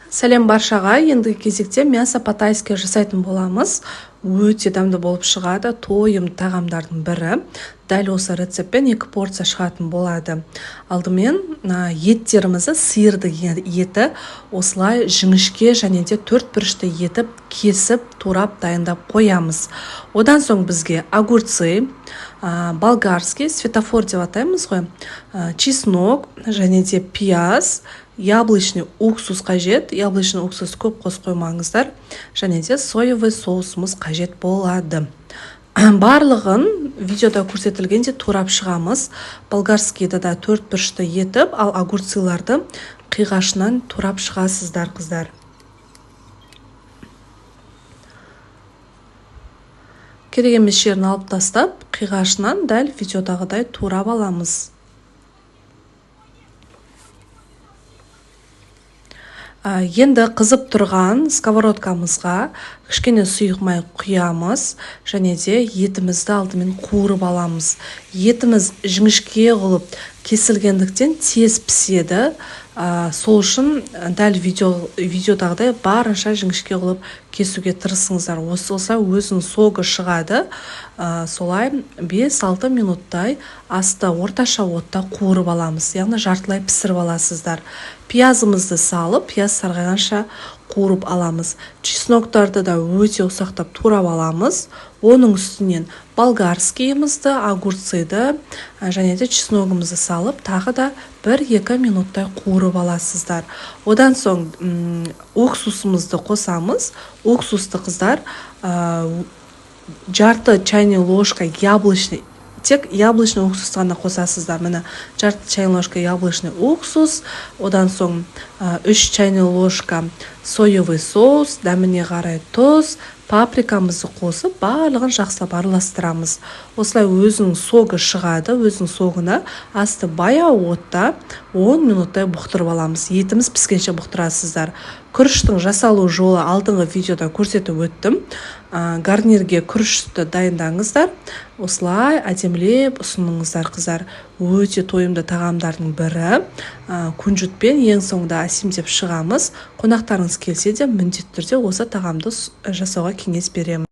Сәлем баршаға, ендігі кезекте мясо по-тайски жасайтын боламыз. Өте дәмді болып шығады, тойым тағамдардың бірі. Дәл осы рецептпен 2 порция шығатын болады. Алдымен еттерімізді, сиырды еті осылай жіңішке және де 4 бұрышты етіп, кесіп, турап дайындап қоямыз. Одан соң бізге огурцы, болгарский, светофор деп атаймыз ғой, чеснок және де пияз, яблочный уксус қажет. Яблочный уксус көп қосып қоймаңыздар. Және де соевый соусымыз қажет болады. Барлығын видеода көрсетілгенде турап шығамыз. Болгарскийді да 4 бұрышты етіп, ал огурцыларды қиғашынан турап шығасыздар, қыздар. Керек емес жерін алып тастап, қиғашынан дәл видеодағыдай турап аламыз. Енді қызып тұрған сковородкамызға кішкене сұйық май құямыз және де етімізді алдымен қуырып аламыз. Етіміз жіңішке қылып кесілгендіктен тез піседі. Сол үшін дәл видеодағыдай барынша жіңішке қылып кесуге тырысыңыздар. Осылса өзінің соғы шығады. Солай 5-6 минуттай асты орташа отта қуырып аламыз. Яғни жартылай пісіріп аласыздар. Пиязымызды салып, пияз сарғайғанша қуырып аламыз. Чесноктарды да өте ұсақтап турап аламыз. Оның үстінен болгарскийімізді, огурцыды және де чесногымызды салып, тағы да 1-2 минуттай қуырып аласыздар. Одан соң уксусымызды қосамыз. Уксусты, қыздар, жарты чайный ложка яблочный, тек яблочный уксусты ғана қосасыздар. Міне жарты чайный ложка яблочный уксус, одан соң 3 чайный ложка соевый соус, дәміне қарай тұз, паприкамызды қосып, барлығын жақсылап араластырамыз. Осылай өзінің соғы шығады, өзінің соғына асты баяу отта 10 минуттай бұқтырып аламыз. Етіміз піскенше бұқтырасыздар. Күріштің жасалу жолы алдыңғы видеода көрсетіп өттім. Гарнирге күрішті дайындаңыздар. Осылай әдемілеп ұсыныңыздар, қыздар. Өте тойымды тағамдардың бірі. Күнжутпен ең соңында әсемдеп шығамыз. Қонақтарыңыз келсе де міндетті түрде осы тағамды жасауға кеңес беремін.